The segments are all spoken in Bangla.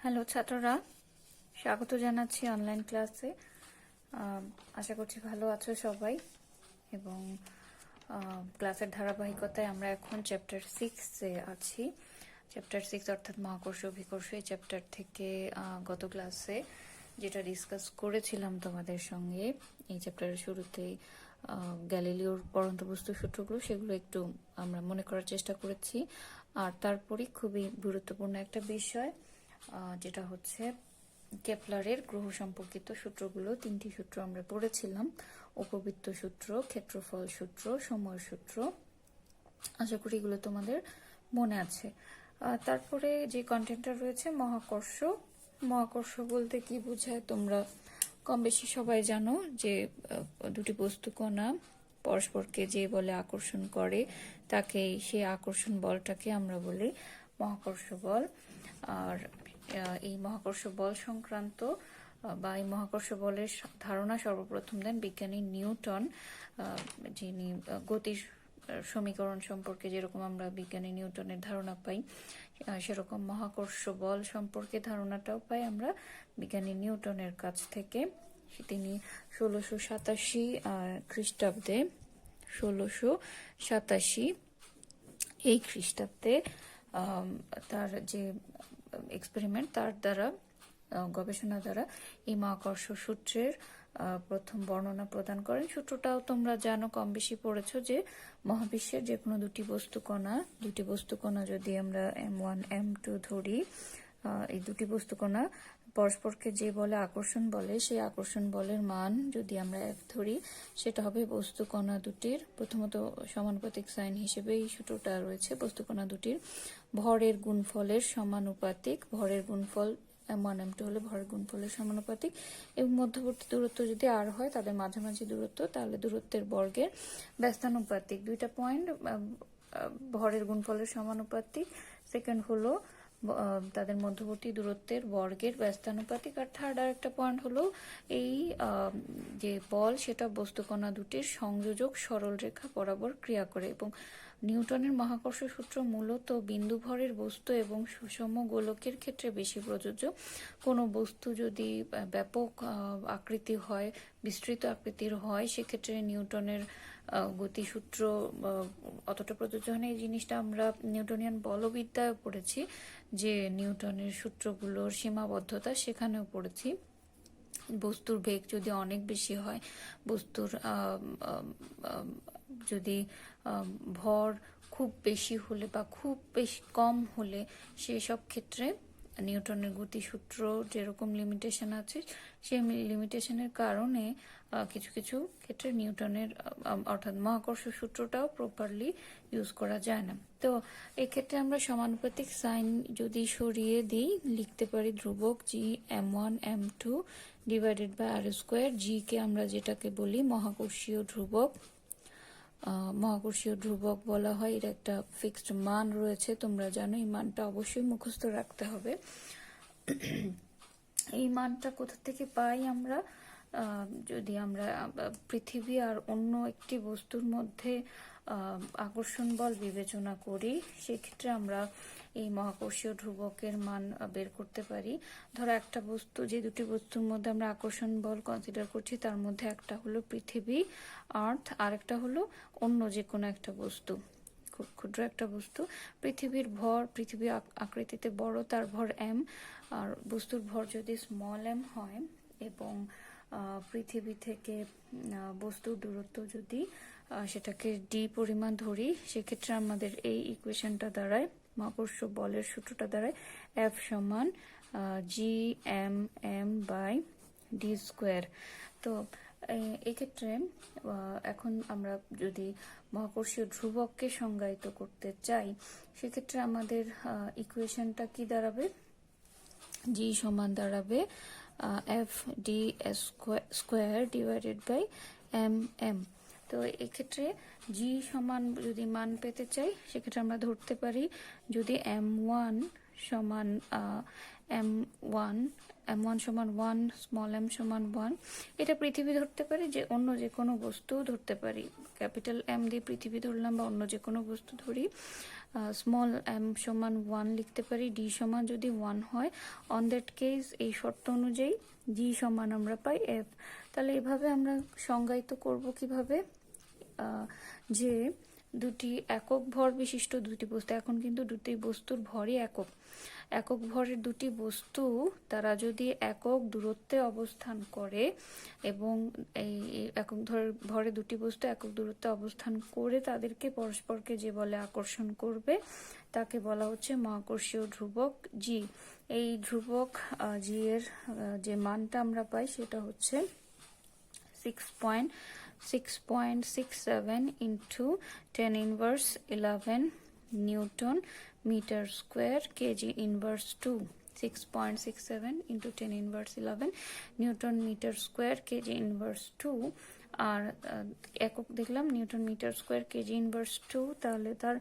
হ্যালো ছাত্ররা, স্বাগত জানাচ্ছি অনলাইন ক্লাসে। আশা করছি ভালো আছো সবাই। এবং ক্লাসের ধারাবাহিকতায় আমরা এখন চ্যাপ্টার 6-এ আছি। চ্যাপ্টার 6 অর্থাৎ মহাকর্ষ অভিকর্ষ, এই চ্যাপ্টার থেকে গত ক্লাসে যেটা ডিসকাস করেছিলাম তোমাদের সঙ্গে, এই চ্যাপ্টারের শুরুতেই গ্যালিলিওর পড়ন্ত বস্তু সূত্রগুলো, সেগুলো একটু আমরা মনে করার চেষ্টা করেছি। আর তারপরে খুবই গুরুত্বপূর্ণ একটা বিষয় যেটা হচ্ছে কেপলারের গ্রহ সম্পর্কিত সূত্রগুলো। 3টি সূত্র আমরা পড়েছিলাম: উপবৃত্ত সূত্র, ক্ষেত্রফল সূত্র, সময় সূত্র। আশা করি এগুলো তোমাদের মনে আছে। তারপরে যে কন্টেন্টটা রয়েছে মহাকর্ষ। মহাকর্ষ বলতে কি বোঝায় তোমরা কম বেশি সবাই জানো, যে দুটি বস্তু কণা পরস্পরকে যে বলে আকর্ষণ করে তাকে, সেই আকর্ষণ বলটাকে আমরা বলি মহাকর্ষ বল। আর এই মহাকর্ষ বল সংক্রান্ত বা এই মহাকর্ষ বলের ধারণা সর্বপ্রথম দেন বিজ্ঞানী নিউটন, যিনি গতির সমীকরণ সম্পর্কে যেরকম আমরা বিজ্ঞানী নিউটনের ধারণা পাই, সেরকম মহাকর্ষ বল সম্পর্কে ধারণাটাও পাই আমরা বিজ্ঞানী নিউটনের কাছ থেকে। তিনি 1687 খ্রিস্টাব্দে 1687 এই খ্রিস্টাব্দে তার যে এক্সপেরিমেন্ট, তার দ্বারা গবেষণা দ্বারা এই মহাকর্ষ সূত্রের প্রথম বর্ণনা প্রদান করেন। সূত্রটাও তোমরা জানো, কম বেশি পড়েছো, যে মহাবিশ্বের যে কোনো দুটি বস্তু কণা যদি আমরা M1 M2 ধরি, এই দুটি বস্তু কণা পরস্পরকে যে বলে আকর্ষণ বলে, সেই আকর্ষণ বলের মান যদি আমরা F ধরি, সেটা হবে বস্তু কণা দুটির, প্রথমত সমানুপাতিক সাইন হিসেবে এই সূত্রটা রয়েছে, বস্তু কণা দুটির ভরের গুণফলের সমানুপাতিক। ভরের গুণফল M1 M2 হলে ভরের গুণফলের সমানুপাতিক, এবং মধ্যবর্তী দূরত্ব যদি r হয়, তাদের মাঝামাঝি দূরত্ব, তাহলে দূরত্বের বর্গের ব্যস্তানুপাতিক। দুইটা পয়েন্ট ভরের গুণফলের সমানুপাতিক, সেকেন্ড হলো তাদের মধ্যবর্তী দূরত্বের বর্গের ব্যস্তানুপাতিক, আর থার্ড আর একটা পয়েন্ট হলো এই যে বল, সেটা বস্তুকণা দুটির সংযোজক সরল রেখা বরাবর ক্রিয়া করে। এবং নিউটনের মহাকর্ষ সূত্র মূলত বিন্দু ভরের বস্তু এবং সুষম গোলকের ক্ষেত্রে বেশি প্রযোজ্য। কোনো বস্তু যদি ব্যাপক আকৃতি হয়, বিস্তৃত আকৃতির হয়, সেক্ষেত্রে নিউটনের গতিসূত্র অতটা প্রযোজ্য হয় না। এই জিনিসটা আমরা নিউটনিয়ান বলবিদ্যায় পড়েছি, যে নিউটনের সূত্রগুলোর সীমাবদ্ধতা, সেখানেও পড়েছি। বস্তুর বেগ যদি অনেক বেশি হয়, বস্তুর যদি ভর খুব বেশি হলে বা খুব বেশি কম হলে, সেসব ক্ষেত্রে নিউটনের গতিসূত্র যেরকম লিমিটেশন আছে, সেই লিমিটেশনের কারণে কিছু কিছু ক্ষেত্রে নিউটনের অর্থাৎ মহাকর্ষ সূত্রটাও প্রপারলি ইউজ করা যায় না। তো এক্ষেত্রে আমরা সমানুপাতিক সাইন যদি সরিয়ে দিই, লিখতে পারি ধ্রুবক G M1 M2 divided by r square. G কে আমরা যেটাকে বলি মহাকর্ষীয় ধ্রুবক, মহাকর্ষীয় ধ্রুবক বলা হয়। এর একটা ফিক্সড মান রয়েছে, তোমরা জানো, এই মানটা অবশ্যই মুখস্থ রাখতে হবে। এই মানটা কোথা থেকে পাই আমরা? যদি আমরা পৃথিবী আর অন্য একটি বস্তুর মধ্যে আকর্ষণ বল বিবেচনা করি, সেক্ষেত্রে আমরা এই মহাকর্ষীয় ধ্রুবকের মান বের করতে পারি। ধরো একটা বস্তু, যে দুটি বস্তুর মধ্যে আমরা আকর্ষণ বল কনসিডার করছি, তার মধ্যে একটা হলো পৃথিবী আর্থ, আর একটা হলো অন্য যে কোনো একটা বস্তু, খুব ক্ষুদ্র একটা বস্তু। পৃথিবীর ভর, পৃথিবী আকৃতিতে বড়, তার ভর m, আর বস্তুর ভর যদি স্মল m হয়, এবং পৃথিবী থেকে বস্তুর দূরত্ব যদি সেটাকে d পরিমাণ ধরি, সেক্ষেত্রে আমাদের এই ইকুয়েশনটা দাঁড়ায়, মহাকর্ষ বলের সূত্রটা দাঁড়ায় F সমান Gm বাই d স্কোয়ার। তো এক্ষেত্রে এখন আমরা যদি মহাকর্ষীয় ধ্রুবককে সংজ্ঞায়িত করতে চাই, সেক্ষেত্রে আমাদের ইকুয়েশনটা কি দাঁড়াবে? G সমান দাঁড়াবে F d square divided by m। তো এক্ষেত্রে G সমান যদি মান পেতে চাই, সেক্ষেত্রে আমরা ধরতে পারি যদি M1 সমান m1, m1 সমান 1, স্মল m সমান 1। এটা পৃথিবী ধরতে পারি, যে অন্য যে কোনো বস্তু ধরতে পারি। ক্যাপিটাল M দিয়ে পৃথিবী ধরলাম বা অন্য যে কোনো বস্তু ধরি। স্মল m সমান 1 লিখতে পারি। d সমান যদি 1 হয়, অন দ্যাট কেস এই শর্ত অনুযায়ী g সমান আমরা পাই f। তাহলে এভাবে আমরা সংজ্ঞায়িত করব কিভাবে, যে দুটি একক ভর বিশিষ্ট দুটি বস্তু, এখন কিন্তু দুটি বস্তুর ভরই একক, একক ভরের দুটি বস্তু তারা যদি একক দূরত্বে অবস্থান করে, এবং এই একক ভরে দুটি বস্তু একক দূরত্বে অবস্থান করে তাদেরকে পরস্পরকে যে বলে আকর্ষণ করবে, তাকে বলা হচ্ছে মহাকর্ষীয় ধ্রুবক জি। এই ধ্রুবক জি এর যে মানটা আমরা পাই সেটা হচ্ছে 6.67 into 10 inverse 11 Newton meter square kg inverse 2। 6.67 into 10 inverse 11 Newton meter square kg inverse 2। আর একক দেখলাম নিউটন মিটার স্কোয়ার কেজি ইনভার্স 2। তাহলে তার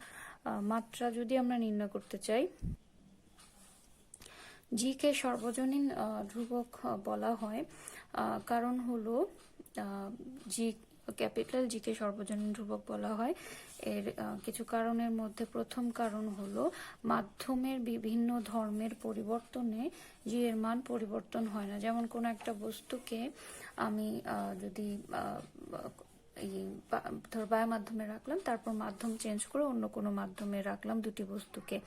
মাত্রা যদি আমরা নির্ণয় করতে চাই, জি কে সর্বজনীন ধ্রুবক বলা হয়, কারণ হলো জি, ক্যাপিটাল জি কে সর্বজনীন ধ্রুবক বলা হয়। এর কিছু কারণের মধ্যে প্রথম কারণ হলো মাধ্যমের বিভিন্ন ধর্মের পরিবর্তনে জি এর মান পরিবর্তন হয় না। যেমন কোনো একটা বস্তুকে আমি যদি ধর বায়ু মাধ্যমে রাখলাম, তারপর মাধ্যম চেঞ্জ করে অন্য কোনো মাধ্যমে রাখলাম দুটি বস্তুকে,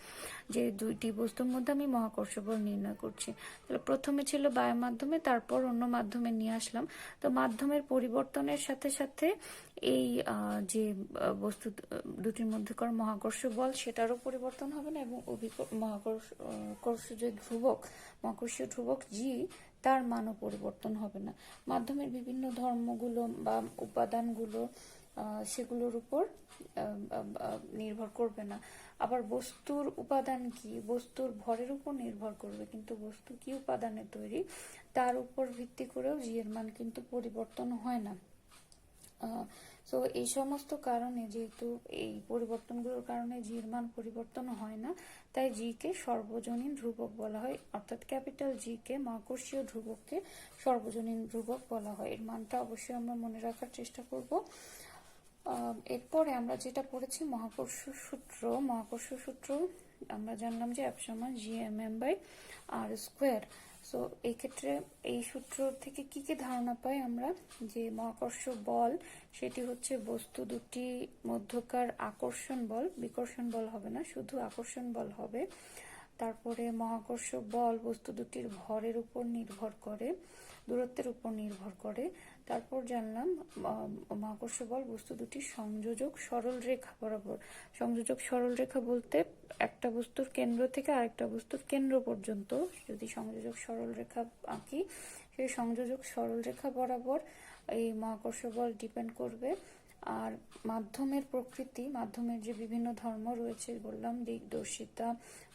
যে দুইটি বস্তুর মধ্যে আমি মহাকর্ষ বল নির্ণয় করছি। তাহলে প্রথমে ছিল বায়ু মাধ্যমে, তারপর অন্য মাধ্যমে নিয়ে আসলাম। তো মাধ্যমের পরিবর্তনের সাথে সাথে এই যে বস্তু দুটির মধ্যেকার মহাকর্ষ বল সেটারও পরিবর্তন হবে না, এবং মহাকর্ষ যে ধ্রুবক, মহাকর্ষীয় ধ্রুবক জি, তার মানও পরিবর্তন হবে না। মাধ্যমের বিভিন্ন ধর্মগুলো বা উপাদানগুলো সেগুলোর উপর নির্ভর করবে না। আবার বস্তুর উপাদান কি, বস্তুর ভরের উপর নির্ভর করবে, কিন্তু বস্তু কি উপাদানে তৈরি তার উপর ভিত্তি করেও জি এর মান কিন্তু পরিবর্তন হয় না। সো এই সমস্ত কারণে, যেহেতু এই পরিবর্তনগুলোর কারণে জি এর মান পরিবর্তন হয় না, তাই জি কে সর্বজনীন ধ্রুবক বলা হয়, অর্থাৎ ক্যাপিটাল জি কে, মহাকর্ষীয় ধ্রুবককে সর্বজনীন ধ্রুবক বলা হয়। এর মানটা অবশ্যই আমরা মনে রাখার চেষ্টা করব। এরপরে আমরা যেটা পড়েছি মহাকর্ষ সূত্র, মহাকর্ষ সূত্র আমরা জানলাম যে F সমান gmm/r²। সো এই ক্ষেত্রে এই সূত্র থেকে কি কি ধারণা পাই আমরা, যে মহাকর্ষ বল সেটি হচ্ছে বস্তু দুটি মধ্যকার আকর্ষণ বল, বিকর্ষণ বল হবে না, শুধু আকর্ষণ বল হবে। তারপরে মহাকর্ষ বল বস্তু দুটির ভরের উপর নির্ভর করে, দূরত্বের উপর নির্ভর করে। তারপর জানলাম মহাকর্ষ বল বস্তু দুটি সংযোজক সরল রেখা বরাবর। সংযোজক সরল রেখা বলতে একটা বস্তুর কেন্দ্র থেকে আরেকটা বস্তুর কেন্দ্র পর্যন্ত যদি সংযোজক সরল রেখা আঁকি, সেই সংযোজক সরল রেখা বরাবর এই মহাকর্ষ বল ডিপেন্ড করবে। আর মাধ্যমের প্রকৃতি, মাধ্যমের যে বিভিন্ন ধর্ম রয়েছে বললাম, দিকদর্শিতা,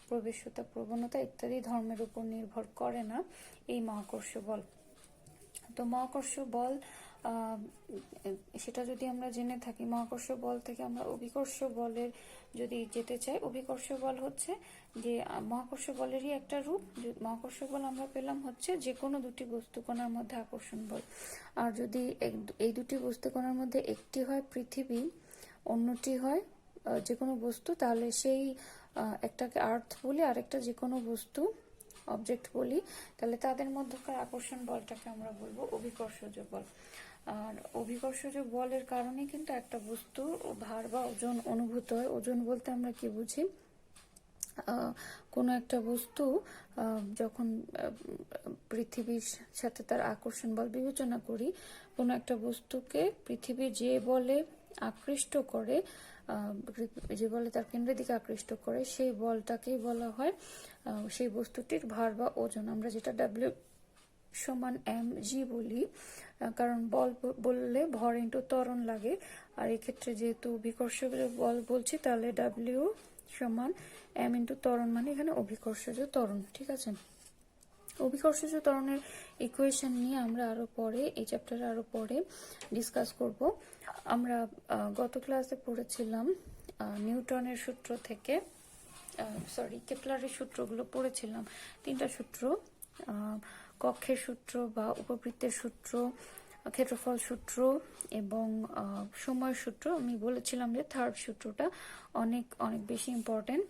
প্রবেশতা, প্রবণতা ইত্যাদি ধর্মের উপর নির্ভর করে না এই মহাকর্ষ বল। তো মহাকর্ষ বল সেটা যদি আমরা জেনে থাকি, মহাকর্ষ বল থেকে আমরা অভিকর্ষ বলের যদি যেতে চাই, অভিকর্ষ বল হচ্ছে যে মহাকর্ষ বলেরই একটা রূপ। মহাকর্ষ বল আমরা পেলাম হচ্ছে যে কোনো দুটি বস্তুকণার মধ্যে আকর্ষণ বল। আর যদি এই দুটি বস্তুকণার মধ্যে একটি হয় পৃথিবী, অন্যটি হয় যে কোনো বস্তু, তাহলে সেই একটাকে আর্থ বলি, আরেকটা যে কোনো বস্তু অবজেক্ট বলি, তাহলে তাদের মধ্যকার আকর্ষণ বলটাকে আমরা বলবো অভিকর্ষজ বল। আর অভিকর্ষজ বলের কারণে কিন্তু একটা বস্তুর ভার বা ওজন অনুভূত হয়। ওজন বলতে আমরা কি বুঝি, কোনো একটা বস্তু যখন পৃথিবীর সাথে তার আকর্ষণ বল বিবেচনা করি, কোনো একটা বস্তুকে পৃথিবী যে বলে আকৃষ্ট করে, যে বলে তার কেন্দ্রের দিকে আকৃষ্ট করে, সেই বলটাকেই বলা হয় সেই বস্তুটির ভার বা ওজন। আমরা যেটা W সমান mg বলি, কারণ বল বললে ভর ইন্টু ত্বরণ লাগে। আর এক্ষেত্রে যেহেতু অভিকর্ষজ বল বলছি, তাহলে W সমান m ইন্টু ত্বরণ, মানে এখানে অভিকর্ষজ ত্বরণ। ঠিক আছে, অভিকর্ষজ ত্বরণের ইকুয়েশন নিয়ে আমরা আরো পরে, এই চ্যাপ্টারে আরো পরে ডিসকাস করব। আমরা গত ক্লাসে পড়েছিলাম নিউটনের সূত্র থেকে সরি, কেপলারের সূত্রগুলো পড়েছিলাম। 3টা সূত্র, কক্ষের সূত্র বা উপবৃত্তের সূত্র, ক্ষেত্রফল সূত্র এবং সময় সূত্র। আমি বলেছিলাম যে থার্ড সূত্রটা অনেক অনেক বেশি ইম্পর্টেন্ট।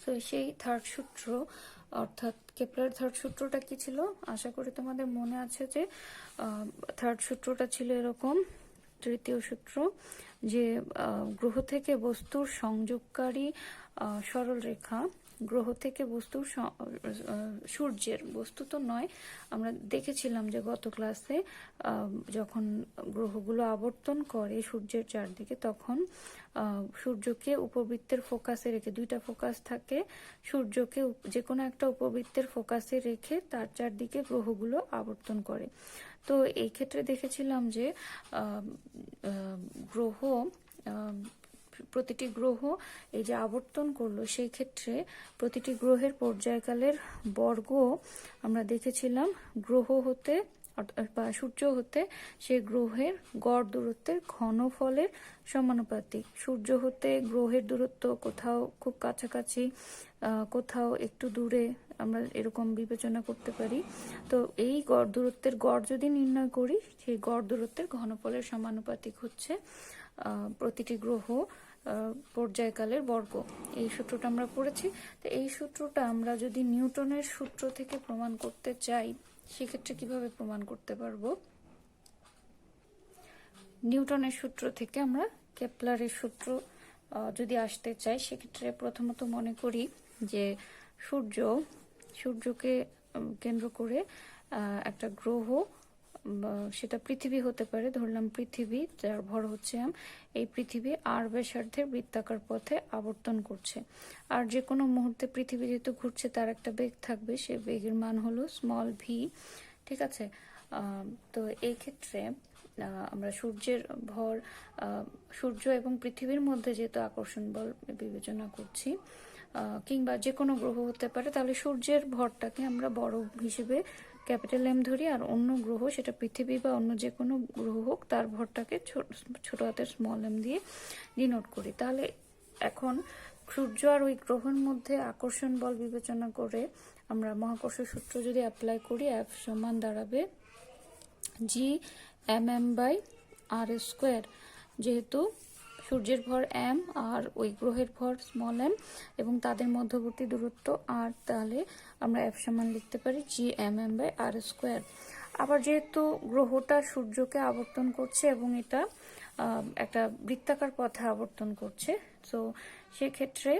তো সেই থার্ড সূত্র, অর্থাৎ কেপলার থার্ড সূত্রটা কি ছিল, আশা করি তোমাদের মনে আছে যে থার্ড সূত্রটা ছিল এরকম। তৃতীয় সূত্র, যে গ্রহ থেকে বস্তুর সংযোগকারী সরল রেখা, গ্রহ থেকে বস্তুর সূর্যের, বস্তু তো নয়, আমরা দেখেছিলাম যে গত ক্লাসে যখন গ্রহগুলো আবর্তন করে সূর্যের চারদিকে, তখন সূর্যকে উপবৃত্তের ফোকাসে রেখে, 2টা ফোকাস থাকে, সূর্যকে যে কোনো একটা উপবৃত্তের ফোকাসে রেখে তার চারদিকে গ্রহগুলো আবর্তন করে। তো এই ক্ষেত্রে দেখেছিলাম যে গ্রহ, প্রতিটি গ্রহ এই যে আবর্তন করলো, সেই ক্ষেত্রে প্রতিটি গ্রহের পর্যায়কালের বর্গ আমরা দেখেছিলাম গ্রহ হতে বা সূর্য হতে সেই গ্রহের গড় দূরত্বের ঘনফলের সমানুপাতিক। সূর্য হতে গ্রহের দূরত্ব কোথাও খুব কাছাকাছি, কোথাও একটু দূরে, আমরা এরকম বিবেচনা করতে পারি। তো এই গড় দূরত্বের গড় যদি নির্ণয় করি, সেই গড় দূরত্বের ঘনফলের সমানুপাতিক হচ্ছে প্রতিটি গ্রহ পর্যায়কালের বর্গ। এই সূত্রটা আমরা পড়েছি। তো এই সূত্রটা আমরা যদি নিউটনের সূত্র থেকে প্রমাণ করতে চাই, সেক্ষেত্রে কিভাবে প্রমাণ করতে পারবো? নিউটনের সূত্র থেকে আমরা কেপলারের সূত্র যদি আসতে চাই, সেক্ষেত্রে প্রথমত মনে করি যে সূর্যকে কেন্দ্র করে একটা গ্রহ, সেটা পৃথিবী হতে পারে, ধরলাম পৃথিবী, যার ভর হচ্ছে এই পৃথিবী আর ব্যাসার্ধের বৃত্তাকার পথে আবর্তন করছে। আর যে কোনো মুহূর্তে পৃথিবী যেহেতু ঘুরছে, তার একটা বেগ থাকবে, সে বেগের মান হলো স্মল ভি। ঠিক আছে। তো এই ক্ষেত্রে আমরা সূর্যের ভর, সূর্য এবং পৃথিবীর মধ্যে যেহেতু আকর্ষণ বল বিবেচনা করছি, কিংবা যে কোনো গ্রহ হতে পারে, তাহলে সূর্যের ভরটাকে আমরা বড় হিসেবে ক্যাপিটাল এম ধরি, আর অন্য গ্রহ, সেটা পৃথিবী বা অন্য যে কোনো গ্রহ হোক, তার ভরটাকে ছোট হাতের স্মল এম দিয়ে ডিনোট করি। তাহলে এখন সূর্য আর ওই গ্রহের মধ্যে আকর্ষণ বল বিবেচনা করে আমরা মহাকর্ষ সূত্র যদি অ্যাপ্লাই করি, এফ সমান দাঁড়াবে G M M by R square. যেহেতু সূর্যের ভর এম আর ওই গ্রহের ভর স্মল এম এবং তাদের মধ্যবর্তী দূরত্ব আর, তাহলে আমরা এফ সমান লিখতে পারি G M M by R square. আবার যেহেতু গ্রহটা সূর্যকে আবর্তন করছে এবং এটা একটা বৃত্তাকার পথে আবর্তন করছে, তো সেক্ষেত্রে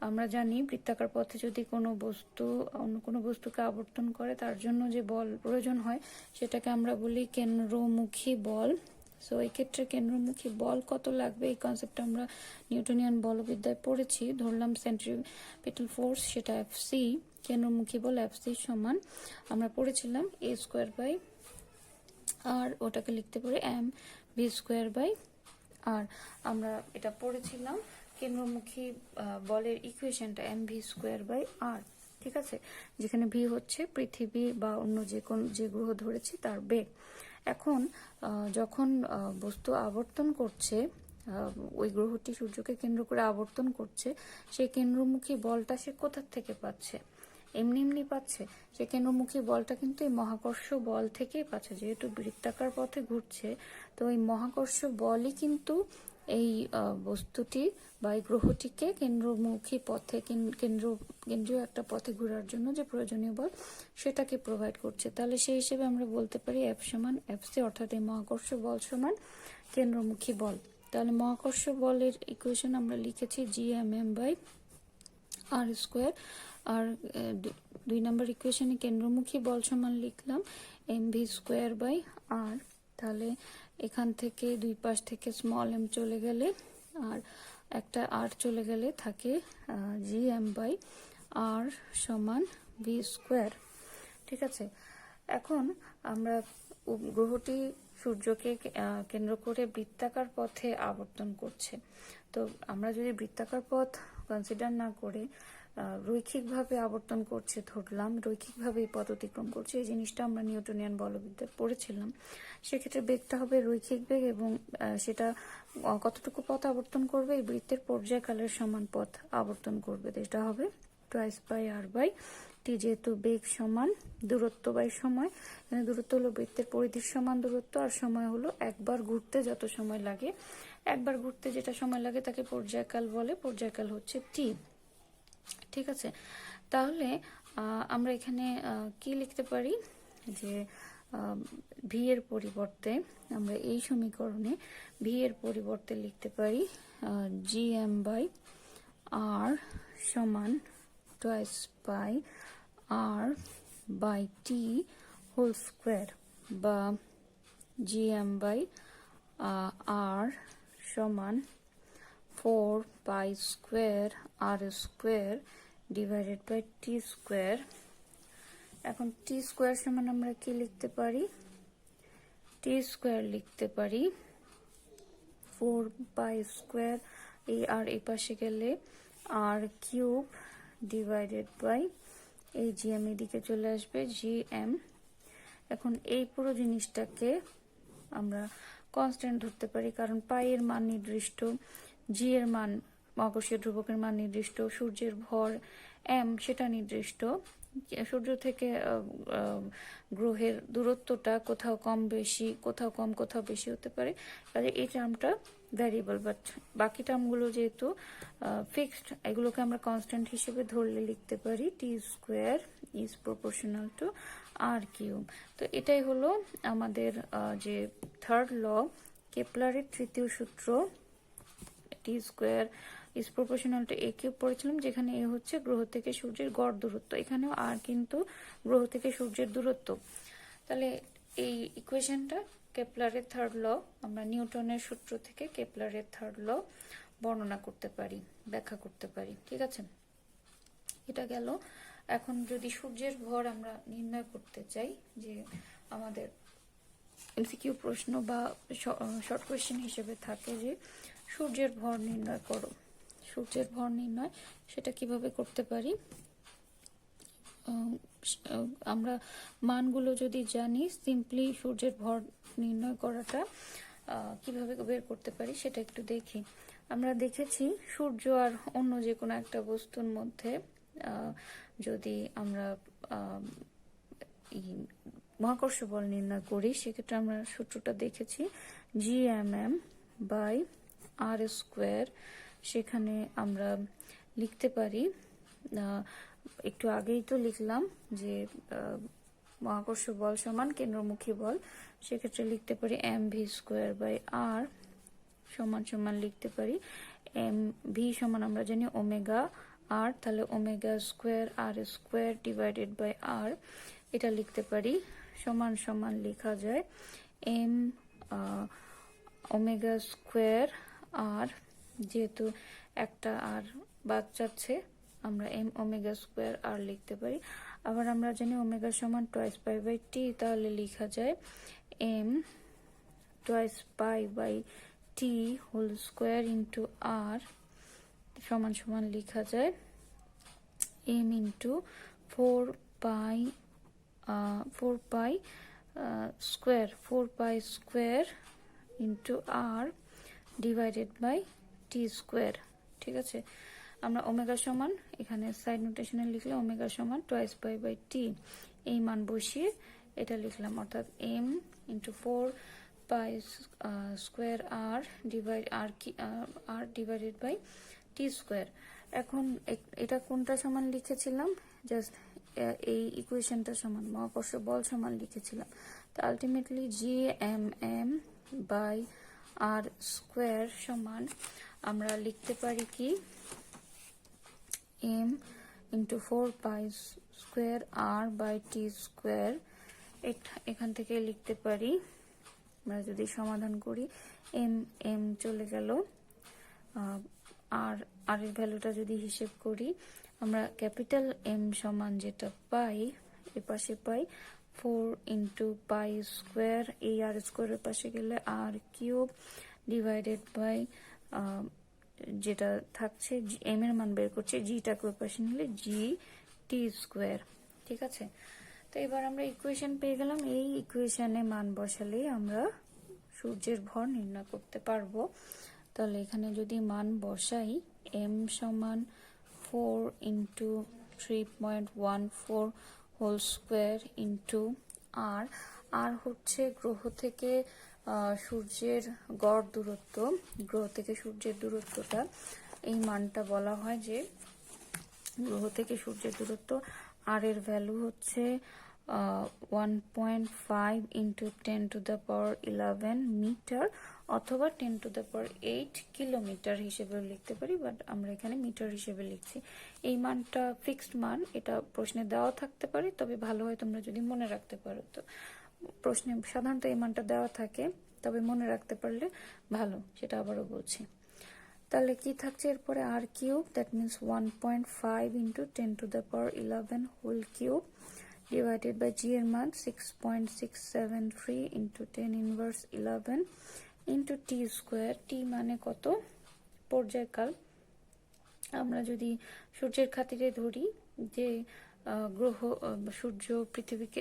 আমরা জানি বৃত্তাকার পথে যদি কোনো বস্তু অন্য কোনো বস্তুকে আবর্তন করে, তার জন্য যে বল প্রয়োজন হয় সেটাকে আমরা বলি কেন্দ্রমুখী বল। সো এই ক্ষেত্রে কেন্দ্রমুখী বল কত লাগবে, এই কনসেপ্টটা আমরা নিউটনিয়ান বলবিদ্যায় পড়েছি। ধরলাম সেন্ট্রিপিটাল ফোর্স, সেটা এফসি, কেন্দ্রমুখী বল এফসি সমান আমরা পড়েছিলাম এ স্কোয়ার বাই আর, ওটাকে লিখতে পারি এম ভি স্কোয়ার বাই আর। আমরা এটা পড়েছিলাম কেন্দ্রমুখী বলের ইকুয়েশনটা এম ভি স্কোয়ার বাই আর। ঠিক আছে, যেখানে ভি হচ্ছে পৃথিবী বা অন্য যে গ্রহ ধরেছি তার বেগ। এখন যখন বস্তু আবর্তন করছে, ওই গ্রহটি সূর্যকে কেন্দ্র করে আবর্তন করছে, সেই কেন্দ্রমুখী বলটা সে কোথা থেকে পাচ্ছে? এমনি এমনি পাচ্ছে? সে কেন্দ্রমুখী বলটা কিন্তু এই মহাকর্ষ বল থেকেই পাচ্ছে। যেহেতু বৃত্তাকার পথে ঘুরছে, তো এই মহাকর্ষ বলই কিন্তু এই বস্তুটি বা এই গ্রহটিকে কেন্দ্রমুখী পথে, কেন্দ্রীয় একটা পথে ঘোরার জন্য যে প্রয়োজনীয় বল, সেটাকে প্রোভাইড করছে। তাহলে সেই হিসেবে আমরা বলতে পারি এফ সমান এফসি, অর্থাৎ এই মহাকর্ষ বল সমান কেন্দ্রমুখী বল। তাহলে মহাকর্ষ বলের ইকুয়েশন আমরা লিখেছি G M M by R square, আর 2 নম্বর ইকুয়েশনে কেন্দ্রমুখী বল সমান লিখলাম M V square by R. তাহলে এখান থেকে দুই পাশ থেকে স্মল এম চলে গেলে আর একটা আর চলে গেলে থাকে জি এম বাই আর সমান ভি স্কোয়ার। ঠিক আছে, এখন আমরা গ্রহটি সূর্যকে কেন্দ্র করে বৃত্তাকার পথে আবর্তন করছে। তো আমরা যদি বৃত্তাকার পথ কনসিডার না করে রৈখিকভাবে আবর্তন করছে ধরলাম, রৈখিকভাবে পথ অতিক্রম করছে, এই জিনিসটা আমরা নিউটনিয়ান বলবিদ্যায় পড়েছিলাম। সেক্ষেত্রে বেগটা হবে রৈখিক বেগ এবং সেটা কতটুকু পথ আবর্তন করবে, এই বৃত্তের পর্যায়কালের সমান পথ আবর্তন করবে, যেটা হবে টুয়াইস বাই আর বাই টি। যেহেতু বেগ সমান দূরত্ব বাই সময়, এখানে দূরত্ব হলো বৃত্তের পরিধির সমান দূরত্ব, আর সময় হলো একবার ঘুরতে যত সময় লাগে, একবার ঘুরতে যেটা সময় লাগে তাকে পর্যায়কাল বলে, পর্যায়কাল হচ্ছে টি। ঠিক আছে, তাহলে আমরা এখানে কি লিখতে পারি, যে ভি এর পরিবর্তে আমরা এই সমীকরণে ভি এর পরিবর্তে লিখতে পারি জি এম বাই আর সমান twice by R by T whole square, বা জি এম বাই আর সমান 4 pi square R square divided by T square. এখন টি স্কোয়ার সমান আমরা কি লিখতে পারি, টি স্কোয়ার লিখতে পারি 4 পাই স্কোয়ার, এই আর এই পাশে গেলে আর কিউব ডিভাইডেড বাই এই জি এম এদিকে চলে আসবে জি এম। এখন এই পুরো জিনিসটাকে আমরা কনস্ট্যান্ট ধরতে পারি, কারণ পাই এর মান নির্দিষ্ট, জি এর মান মহাকর্ষীয় ধ্রুবকের মান নির্দিষ্ট, সূর্যের ভর এম সেটা নির্দিষ্ট, সূর্য থেকে গ্রহের দূরত্বটা কোথাও কম বেশি, কোথাও কম কোথাও বেশি হতে পারে, কাজে এই টার্মটা ভ্যারিয়েবল, বাট বাকি টার্মগুলো যেহেতু ফিক্সড, এগুলোকে আমরা কনস্ট্যান্ট হিসেবে ধরলে লিখতে পারি T square is proportional to R cube. তো এটাই হলো আমাদের যে থার্ড ল, কেপলারের তৃতীয় সূত্র, T square is proportional to A cube পড়েছিলাম, যেখানে এ হচ্ছে গ্রহ থেকে সূর্যের গড় দূরত্ব, এখানেও আর কিন্তু গ্রহ থেকে সূর্যের দূরত্ব। তাহলে এই ইকুয়েশনটা কেপলারের থার্ড ল, আমরা নিউটনের সূত্র থেকে কেপলারের থার্ড ল বর্ণনা করতে পারি, ব্যাখ্যা করতে পারি। ঠিক আছে, এটা গেল। এখন যদি সূর্যের ভর আমরা নির্ণয় করতে চাই, যে আমাদের এমসিকিউ প্রশ্ন বা শর্ট কোয়েশ্চেন হিসেবে থাকে যে সূর্যের ভর নির্ণয় করো, সূর্যের ভর নির্ণয় সেটা কিভাবে করতে পারি, আমরা মানগুলো যদি জানি, সিম্পলি সূর্যের ভর নির্ণয় করাটা কিভাবে বের করতে পারি সেটা একটু দেখি। আমরা দেখেছি সূর্য আর অন্য যে কোনো একটা বস্তুর মধ্যে যদি আমরা মহাকর্ষ বল নির্ণয় করি, সেক্ষেত্রে আমরা সূত্রটা দেখেছি G M M by R square, সেখানে আমরা লিখতে পারি, একটু আগেই তো লিখলাম যে মহাকর্ষ বল সমান কেন্দ্রমুখী বল, সেক্ষেত্রে লিখতে পারি M V square by R সমান সমান লিখতে পারি এম ভি সমান আমরা জানি ওমেগা আর, তাহলে omega square R square divided by R, এটা লিখতে পারি সমান সমান লেখা যায় এম ওমেগা স্কোয়ার আর, যেহেতু একটা আর বাদ যাচ্ছে আমরা এম ওমেগা স্কোয়ার আর লিখতে পারি। আবার আমরা জানি ওমেগা সমান টুয়াইস পাই বাই টি, তাহলে লেখা যায় M twice pi by T whole square into R সমান সমান লেখা যায় M into 4 pi square into R divided by T square. ঠিক আছে, আমরা ওমেগা সমান এখানে সাইড নোটেশনে লিখলে ওমেগা সমান টুয়াইস পাই বাই টি, এই মান বসিয়ে এটা লিখলাম, অর্থাৎ M into 4 pi square R divided by T square. এখন এটা কোনটা সমান লিখেছিলাম, জাস্ট এই ইকুয়েশনটা সমান মহাকর্ষ বল সমান লিখেছিলাম। তো ultimately G M M by R square সমান আমরা লিখতে পারি কি M into 4 pi square R by T square, এখান থেকে লিখতে পারি, আমরা যদি সমাধান করি এম এম চলে গেল, আর এর ভ্যালুটা যদি হিসেব করি আমরা ক্যাপিটাল এম সমান যেটা পাই, এপাশে পাই 4 ইন্টু পাই স্কোয়ার, এই আর স্কোয়ারের পাশে গেলে আর কিউব ডিভাইডেড বাই যেটা থাকছে এম এর মান বের করছি, জিটাকে ওই পাশে নিলে জি টি স্কোয়ার। ঠিক আছে, তো এবার আমরা ইকুয়েশন পেয়ে গেলাম। এই ইকুয়েশনে মান বসালেই আমরা সূর্যের ভর নির্ণয় করতে পারবো। তাহলে এখানে যদি মান বসাই, এম সমান 4 ইন্টু 3.14 হোল স্কোয়ার ইন্টু আর, আর হচ্ছে গ্রহ থেকে সূর্যের গড় দূরত্ব, গ্রহ থেকে সূর্যের দূরত্বটা, এই মানটা বলা হয় যে গ্রহ থেকে সূর্যের দূরত্ব, আর এর ভ্যালু হচ্ছে 1.5 ইন্টু 10⁻11 মিটার, অথবা 10⁸ কিলোমিটার হিসেবে লিখতে পারি, বাট আমরা এখানে মিটার হিসেবে লিখছি। এই মানটা ফিক্সড মান, এটা প্রশ্নে দেওয়া থাকতে পারে, তবে ভালো হয় তোমরা যদি মনে রাখতে পারো। তো প্রশ্নে সাধারণত এই মানটা দেওয়া থাকে, তবে মনে রাখতে পারলে ভালো, সেটা আবারও বলছি। তাহলে কি থাকছে এরপরে, R cube, that means 1.5 into 10⁻11 whole cube divided by G এর মান 6.673 into 10⁻11 into T square. T মানে কত? পর্যায়কাল। আমরা যদি সূর্যের খাতিরে ধরি যে গ্রহ সূর্য পৃথিবীকে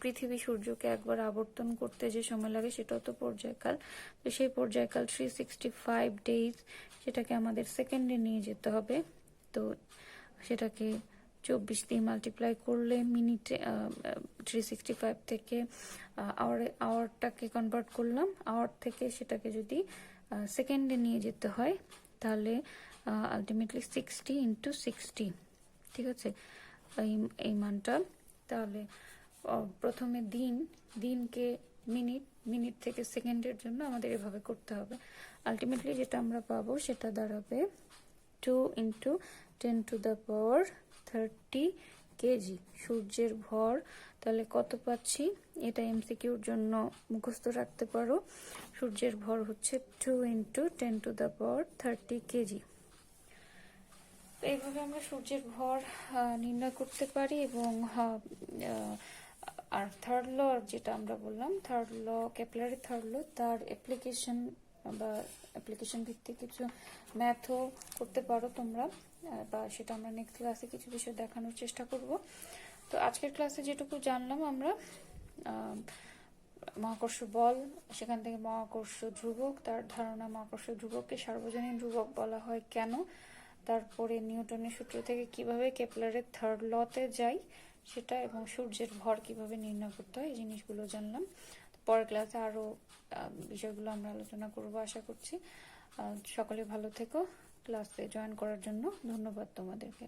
পৃথিবী সূর্যকে একবার আবর্তন করতে যে সময় লাগে সেটাও তো পর্যায়কাল। তো সেই পর্যায়কাল 365 ডেজ, সেটাকে আমাদের সেকেন্ডে নিয়ে যেতে হবে। তো সেটাকে 24 দিয়ে মাল্টিপ্লাই করলে মিনিটে 365 থেকে আওয়ারটাকে কনভার্ট করলাম, আওয়ার থেকে সেটাকে যদি সেকেন্ডে নিয়ে যেতে হয় তাহলে আলটিমেটলি 60 ইন্টু 60। ঠিক আছে, এই মানটা। তাহলে প্রথমে দিনকে মিনিট, মিনিট থেকে সেকেন্ডের জন্য আমাদের এভাবে করতে হবে। আলটিমেটলি যেটা আমরা পাবো সেটা দাঁড়াবে 2 ইন্টু 10⁻30 কেজি সূর্যের ভর। তাহলে কত পাচ্ছি, এটা এমসিকিউর জন্য মুখস্থ রাখতে পারো। সূর্যের ভর হচ্ছে 2 ইন্টু 10⁻30 কেজি। এইভাবে আমরা সূর্যের ভর নির্ণয় করতে পারি। এবং আর থার্ড ল, যেটা আমরা বললাম থার্ড ল, কেপলারের থার্ড ল, তার অ্যাপ্লিকেশন বা অ্যাপ্লিকেশন ভিত্তিক কিছু ম্যাথও করতে পারো তোমরা, বা সেটা আমরা নেক্সট ক্লাসে কিছু বিষয় দেখানোর চেষ্টা করব। তো আজকের ক্লাসে যেটুকু জানলাম আমরা, মহাকর্ষ বল, সেখান থেকে মহাকর্ষ ধ্রুবক, তার ধারণা মহাকর্ষ ধ্রুবককে সার্বজনীন ধ্রুবক বলা হয় কেন, তারপরে নিউটনের সূত্র থেকে কিভাবে কেপলারের থার্ড লতে যাই সেটা, এবং সূর্যের ভর কিভাবে নির্ণয় করতে হয়, এই জিনিসগুলো জানলাম। পরের ক্লাসে আরো বিষয়গুলো আমরা আলোচনা করব আশা করছি। সকলে ভালো থেকো। ক্লাসে জয়েন করার জন্য ধন্যবাদ তোমাদেরকে।